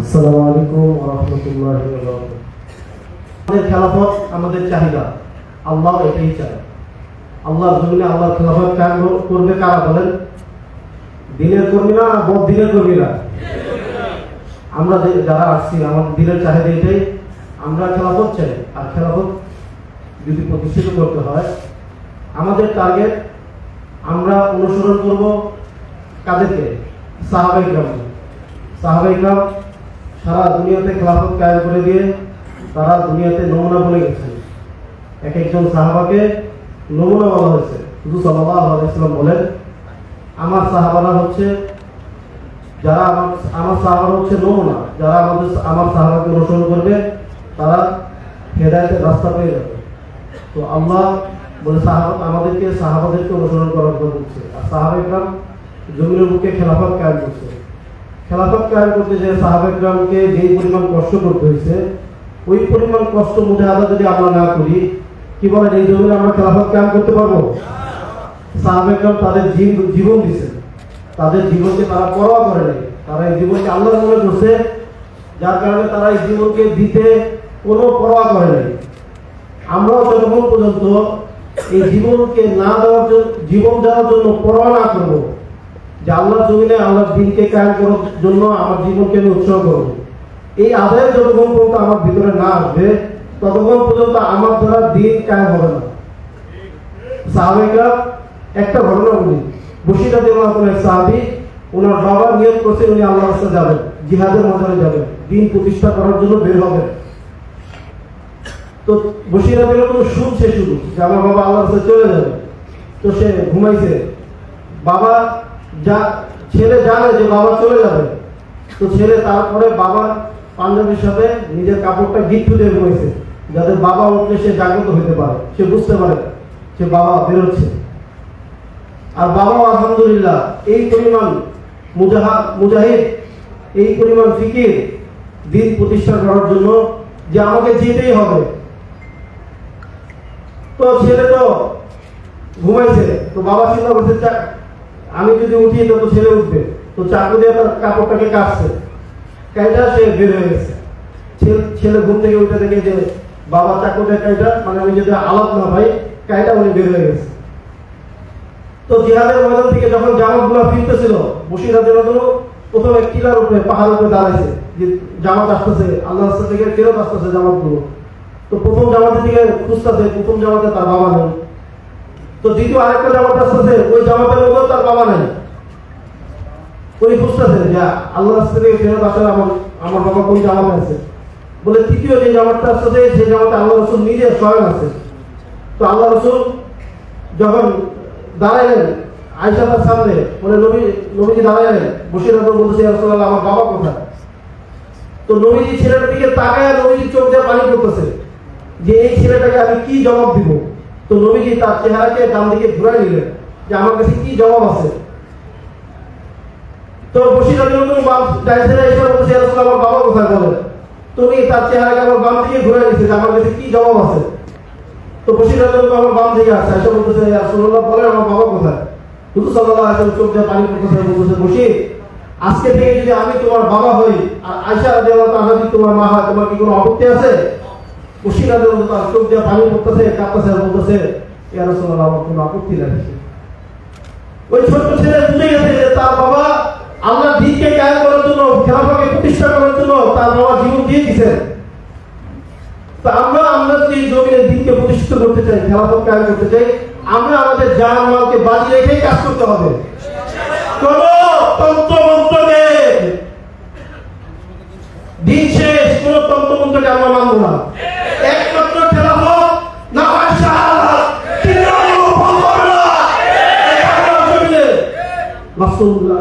আসসালামু আলাইকুম ওয়া রাহমাতুল্লাহি ওয়া বারাকাতুহু। আমাদের খেলাফত আমাদের চাহিদা, আল্লাহ এটাই চায়। আল্লাহর জমিনে আল্লাহর খেলাফত কায়েম করবে কারা বলেন? দিনের কর্মীরা না বদ-দিনের কর্মীরা? আমরা যারা আসছি আমাদের দিনের চাহিদা এটাই, আমরা খেলাফত চাই। আর খেলাফত যদি প্রতিষ্ঠিত করতে হয় আমাদের টার্গেট, আমরা অনুসরণ করব কাদেরকে? সাহাবায়ে কিরাম। সাহাবায়ে কিরাম সারা দুনিয়াতে খেলাফত কায়েম করে দিয়ে তারা দুনিয়াতে নমুনা বলে গেছেন। এক একজন সাহাবাকে নমুনা বলা হয়েছে। হুজুর সাল্লাল্লাহু আলাইহি ওয়াসাল্লাম বলেন, আমার সাহাবারা হচ্ছে যারা আমার সাহাবারা হচ্ছে নমুনা, যারা আমার সাহাবাকে অনুসরণ করবে তারা হেদায়েতের রাস্তা পেয়ে যাবে। তো আল্লাহ বলে আমাদেরকে সাহাবাদেরকে অনুসরণ করার কথা বলছে। আর সাহাবায়ে কিরাম জমিনের বুকে খেলাফত কায়েম করছে। খেলাফত কায়েম করতে যে সাহাবায়ে কিরামকে যে পরিমাণ কষ্ট করতে হয়েছে, ওই পরিমাণ কষ্ট মুজাহাদা যদি আমরা না করি, কি বলেন এই জমিনে আমরা খেলাফত কায়েম করতে পারবো? সাহাবায়ে কিরাম তাদের জীবন দিয়েছে, তাদের জীবনকে তারা পরোয়া করে নাই। তারা এই জীবনকে আল্লাহর মনে করছে, যার কারণে তারা এই জীবনকে দিতে কোনো পরোয়া করে নাই। আমরাও যতক্ষণ পর্যন্ত এই জীবনকে না দেওয়ার জন্য, জীবন দেওয়ার জন্য পরোয়া না করবো যে আল্লাহর জমিনে আল্লাহর দ্বীনকে কায়েম করার জন্য আমার জীবনকে আমি উৎসর্গ করবো, এই আদায় যতক্ষণ পর্যন্ত আমার ভিতরে না আসবে ততক্ষণ পর্যন্ত আমার দ্বারা দ্বীন কায়েম হবে না। সাহাবায়ে কিরাম একটা ঘটনা বলি, বশির রাদিয়াল্লাহু আনহু এক সাহাবী, ওনার বাবা নিয়ত করছে উনি আল্লাহর রাস্তায় যাবেন, জিহাদের ময়দানে যাবেন, দ্বীন প্রতিষ্ঠা করার জন্য বের হবেন। তো বশির রাদিয়াল্লাহু আনহু শুনছে শুধু যে আমার বাবা আল্লাহর রাস্তায় চলে যাবে, তো সে ঘুমাইছে। বাবা ছেলে জানে যে বাবা চলে যাবে, তো ছেলে তারপরে বাবার পাঞ্জাবির সাথে নিজের কাপড়টা গিট্টু দিয়ে ঘুমাইছে, যাতে বাবা উঠলে সে জাগ্রত হতে পারে, সে বুঝতে পারে যে বাবা বেরোচ্ছে। আর বাবাও আলহামদুলিল্লাহ এই পরিমাণ মুজাহিদ, এই পরিমাণ ফিকির দ্বীন প্রতিষ্ঠা করার জন্য যে আমাকে যেতেই হবে। তো ছেলে তো ঘুমাইছে, তো বাবা চিন্তা করছে আমি যদি উঠি তো ছেলে উঠবে, তো চাকু দিয়ে তার কাপড়টাকে কাটছে, কাইটা সে বের হয়ে গেছে। ছেলে ঘুম থেকে উঠে দেখে যে বাবা চাকু দিয়ে কাইটা, মানে আমি যদি আলাপ না পাই কাইটা, উনি বের হয়ে গেছে। তো জিহাদের ময়দান থেকে যখন জামাতগুলো ফিরতেছিল, বশির রাদিয়াল্লাহু আনহু প্রথমে টিলার উপরে, পাহাড়ের উপরে দাঁড়াইছে যে জামাত আসতেছে, আল্লাহর রাস্তা থেকে ফেরত আসতেছে জামাতগুলো। তো প্রথম জামাতের দিকে খুঁজতেছে, প্রথম জামাতে তার বাবা নেই। তো দ্বিতীয় আরেকটা জামাত আসতেছে, ওই জামাতের মধ্যেও তার বাবা নাই। উনি খুঁজতেছে যে আল্লাহর রাস্তা থেকে ফেরত আসার আমার বাবা কোন জামাতে আছে। বলে তৃতীয় যে জামাতটা আসতেছে সেই জামাতে আল্লাহ রাসূল নিজে স্বয়ং আছে। তো আল্লাহ রাসূল যখন দাঁড়াইলেন আয়েশা তার সামনে, বলে নবীজি দাঁড়াইলেন, বশির রাদিয়াল্লাহু আনহু বলতেছে, ইয়া রাসূলুল্লাহ আমার বাবা কোথায়? তো নবীজি ছেলেটার দিকে তাকায়, নবীজি চোখ দিয়ে পানি পড়তেছে যে এই ছেলেটাকে আমি কি জবাব দিব। তো নবীজি তার চেহারাকে ডান দিকে ঘুরাই নিলেন যে আমার কাছে কি জবাব আছে। তো বশির রাদিয়াল্লাহু আনহু দাঁড়িয়ে এসে বলতেছে, ইয়া রাসূলুল্লাহ আমার বাবা কোথায় বলেন। তো উনি তার চেহারাকে আমার বাম দিকে ঘুরাই নিয়েছে যে আমার কাছে কি জবাব আছে। তো বশির রাদিয়াল্লাহু আনহু আমার বাম দিকে আসছে, এসে বলতেছে, ইয়া রাসূলুল্লাহ বলেন আমার বাবা কোথায়। হুজুর সাল্লাল্লাহু আলাইহি ওয়াসাল্লাম চোখ দিয়ে পানি পড়তেছে, বলতেছে, বশির আজকে থেকে যদি আমি তোমার বাবা হই আর আয়েশা রাদিয়াল্লাহু তাআলা যদি তোমার মা হয়, তোমার কি কোনো আপত্তি আছে? বশির রাদিয়াল্লাহু তার চোখ দিয়ে পানি পড়তেছে, কাঁপতেছে, বলতেছে, ইয়া রাসূলুল্লাহ আমার কোনো আপত্তি নাই। ওই ছোট্ট ছেলে বুঝে গেছে যে তার বাবা আল্লাহর দ্বীনকে কায়েম করার জন্য, খেলাফতকে প্রতিষ্ঠা করার জন্য তার বাবা জীবন দিয়ে দিয়েছেন। তো আমরা যদি জমিনে দ্বীনকে প্রতিষ্ঠিত করতে চাই, খেলাফত কায়েম করতে চাই, আমরা আমাদের জান মালকে বাজি রেখেই কাজ করতে হবে। কোন তন্ত্রমন্ত্রকে দিন শেষ, কোন তন্ত্রমন্ত্রকে আমরা মানব না। একমাত্র খেলাফত না হয় শাহাদাত, তিনটা বলবো বলবো না। রাসূলুল্লাহ